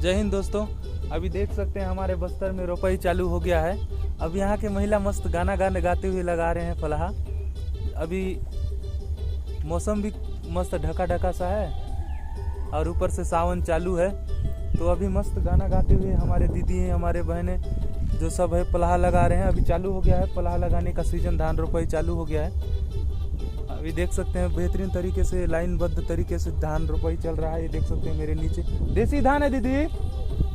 जय हिंद दोस्तों। अभी देख सकते हैं हमारे बस्तर में रोपाई चालू हो गया है। अब यहाँ के महिला मस्त गाना गाते हुए लगा रहे हैं फलाहा। अभी मौसम भी मस्त ढका ढका सा है और ऊपर से सावन चालू है, तो अभी मस्त गाना गाते हुए हमारे दीदी हैं, हमारे बहनें जो सब है पलाहा लगा रहे हैं। अभी चालू हो गया है पलाहा लगाने का सीजन, धान रोपाई चालू हो गया है। अभी देख सकते हैं बेहतरीन तरीके से लाइनबद्ध तरीके से धान रोपाई चल रहा है। ये देख सकते हैं मेरे नीचे देसी धान है दीदी,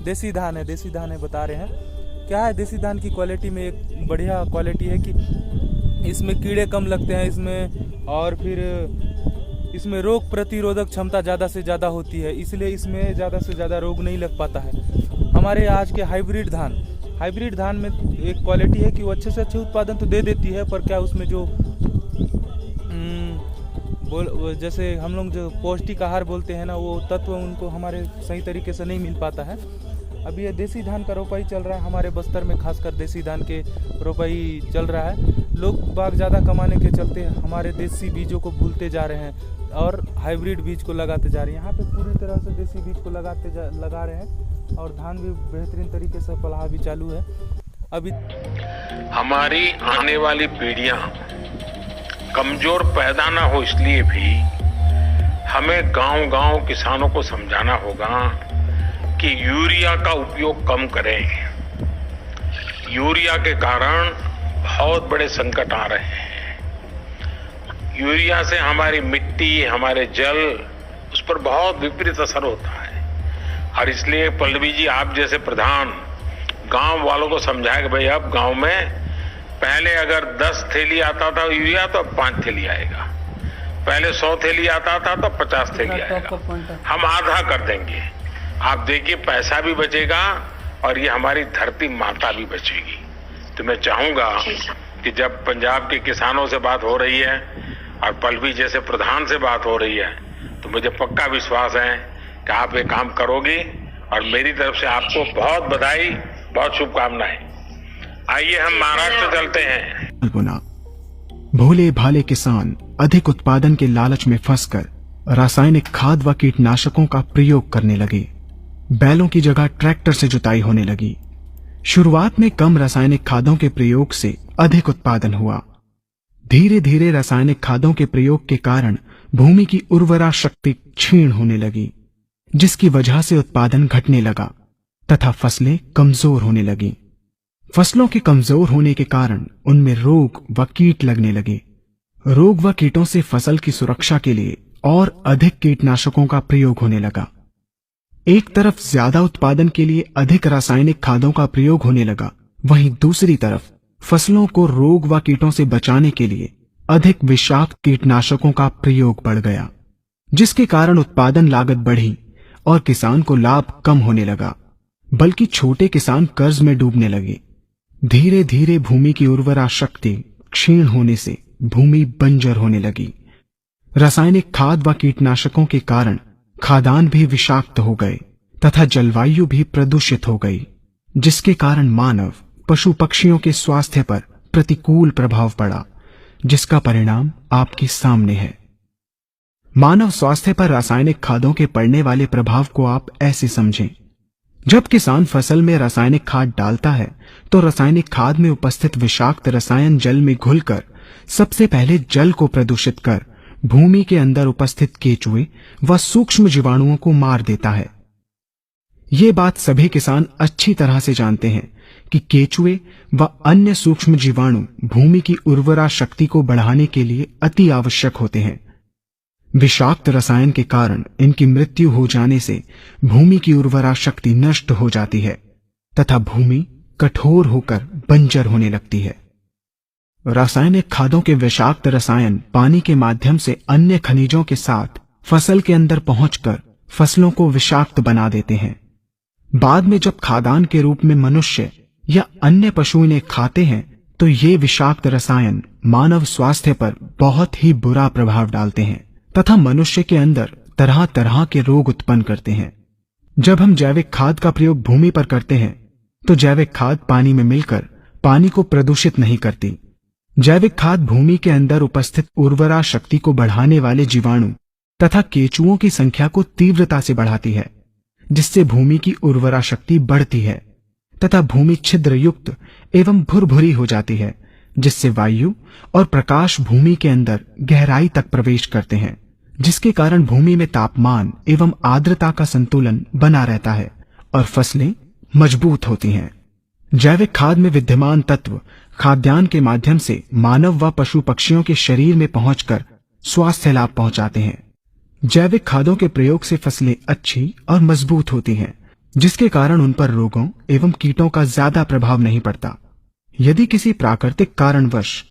देसी धान है बता रहे हैं। क्या है देसी धान की क्वालिटी में एक बढ़िया क्वालिटी है कि इसमें कीड़े कम लगते हैं इसमें, और फिर इसमें रोग प्रतिरोधक क्षमता ज़्यादा से ज़्यादा होती है, इसलिए इसमें ज़्यादा से ज़्यादा रोग नहीं लग पाता है। हमारे आज के हाइब्रिड धान में एक क्वालिटी है कि वो अच्छे से अच्छे उत्पादन तो दे देती है, पर क्या उसमें जो जैसे हम लोग जो पौष्टिक आहार बोलते हैं ना, वो तत्व उनको हमारे सही तरीके से नहीं मिल पाता है। अभी ये देसी धान का रोपाई चल रहा है हमारे बस्तर में, खासकर देसी धान के रोपाई चल रहा है। लोग बाग ज़्यादा कमाने के चलते हमारे देसी बीजों को भूलते जा रहे हैं और हाइब्रिड बीज को लगाते जा रहे हैं। यहाँ पे पूरी तरह से देसी बीज को लगा रहे हैं और धान भी बेहतरीन तरीके से पलाहा भी चालू है। अभी हमारी आने वाली पीढ़ियां कमजोर पैदा ना हो, इसलिए भी हमें गांव-गांव किसानों को समझाना होगा कि यूरिया का उपयोग कम करें। यूरिया के कारण बहुत बड़े संकट आ रहे हैं। यूरिया से हमारी मिट्टी, हमारे जल, उस पर बहुत विपरीत असर होता है। और इसलिए पल्लवी जी, आप जैसे प्रधान गांव वालों को समझाए कि भाई अब गांव में पहले अगर 10 थैली आता था यूरिया तो अब 5 थैली आएगा, पहले 100 थैली आता था तो 50 थैली आएगा, हम आधा कर देंगे। आप देखिए पैसा भी बचेगा और ये हमारी धरती माता भी बचेगी। तो मैं चाहूंगा कि जब पंजाब के किसानों से बात हो रही है और पल्लवी जैसे प्रधान से बात हो रही है, तो मुझे पक्का विश्वास है कि आप ये काम करोगी और मेरी तरफ से आपको बहुत बधाई, बहुत शुभकामनाएं। आइए हम महाराष्ट्र चलते हैं। भोले भाले किसान अधिक उत्पादन के लालच में फंसकर रासायनिक खाद व कीटनाशकों का प्रयोग करने लगे। बैलों की जगह ट्रैक्टर से जुताई होने लगी। शुरुआत में कम रासायनिक खादों के प्रयोग से अधिक उत्पादन हुआ। धीरे धीरे रासायनिक खादों के प्रयोग के कारण भूमि की उर्वरा शक्ति क्षीण होने लगी, जिसकी वजह से उत्पादन घटने लगा तथा फसलें कमजोर होने लगी। फसलों के कमजोर होने के कारण उनमें रोग व कीट लगने लगे। रोग व कीटों से फसल की सुरक्षा के लिए और अधिक कीटनाशकों का प्रयोग होने लगा। एक तरफ ज्यादा उत्पादन के लिए अधिक रासायनिक खादों का प्रयोग होने लगा, वहीं दूसरी तरफ फसलों को रोग व कीटों से बचाने के लिए अधिक विषाक्त कीटनाशकों का प्रयोग बढ़ गया, जिसके कारण उत्पादन लागत बढ़ी और किसान को लाभ कम होने लगा, बल्कि छोटे किसान कर्ज में डूबने लगे। धीरे धीरे भूमि की उर्वरा शक्ति क्षीण होने से भूमि बंजर होने लगी। रासायनिक खाद व कीटनाशकों के कारण खाद्यान्न भी विषाक्त हो गए तथा जलवायु भी प्रदूषित हो गई, जिसके कारण मानव, पशु पक्षियों के स्वास्थ्य पर प्रतिकूल प्रभाव पड़ा, जिसका परिणाम आपके सामने है। मानव स्वास्थ्य पर रासायनिक खादों के पड़ने वाले प्रभाव को आप ऐसे समझें। जब किसान फसल में रासायनिक खाद डालता है तो रासायनिक खाद में उपस्थित विषाक्त रसायन जल में घुलकर सबसे पहले जल को प्रदूषित कर भूमि के अंदर उपस्थित केचुए व सूक्ष्म जीवाणुओं को मार देता है। ये बात सभी किसान अच्छी तरह से जानते हैं कि केचुए व अन्य सूक्ष्म जीवाणु भूमि की उर्वरा शक्ति को बढ़ाने के लिए अति आवश्यक होते हैं। विषाक्त रसायन के कारण इनकी मृत्यु हो जाने से भूमि की उर्वरा शक्ति नष्ट हो जाती है तथा भूमि कठोर होकर बंजर होने लगती है। रासायनिक खादों के विषाक्त रसायन पानी के माध्यम से अन्य खनिजों के साथ फसल के अंदर पहुंचकर फसलों को विषाक्त बना देते हैं। बाद में जब खाद्यान्न के रूप में मनुष्य या अन्य पशु इन्हें खाते हैं तो ये विषाक्त रसायन मानव स्वास्थ्य पर बहुत ही बुरा प्रभाव डालते हैं तथा मनुष्य के अंदर तरह तरह के रोग उत्पन्न करते हैं। जब हम जैविक खाद का प्रयोग भूमि पर करते हैं तो जैविक खाद पानी में मिलकर पानी को प्रदूषित नहीं करती। जैविक खाद भूमि के अंदर उपस्थित उर्वरा शक्ति को बढ़ाने वाले जीवाणु तथा केचुओं की संख्या को तीव्रता से बढ़ाती है। जिससे भूमि की उर्वरा शक्ति बढ़ती है तथा भूमि छिद्र युक्त एवं भुरभुरी हो जाती है, जिससे वायु और प्रकाश भूमि के अंदर गहराई तक प्रवेश करते हैं, जिसके कारण भूमि में तापमान एवं आर्द्रता का संतुलन बना रहता है और फसलें मजबूत होती हैं। जैविक खाद में विद्यमान तत्व खाद्यान्न के माध्यम से मानव व पशु पक्षियों के शरीर में पहुंचकर स्वास्थ्य लाभ पहुंचाते हैं। जैविक खादों के प्रयोग से फसलें अच्छी और मजबूत होती हैं, जिसके कारण उन पर रोगों एवं कीटों का ज्यादा प्रभाव नहीं पड़ता। यदि किसी प्राकृतिक कारणवश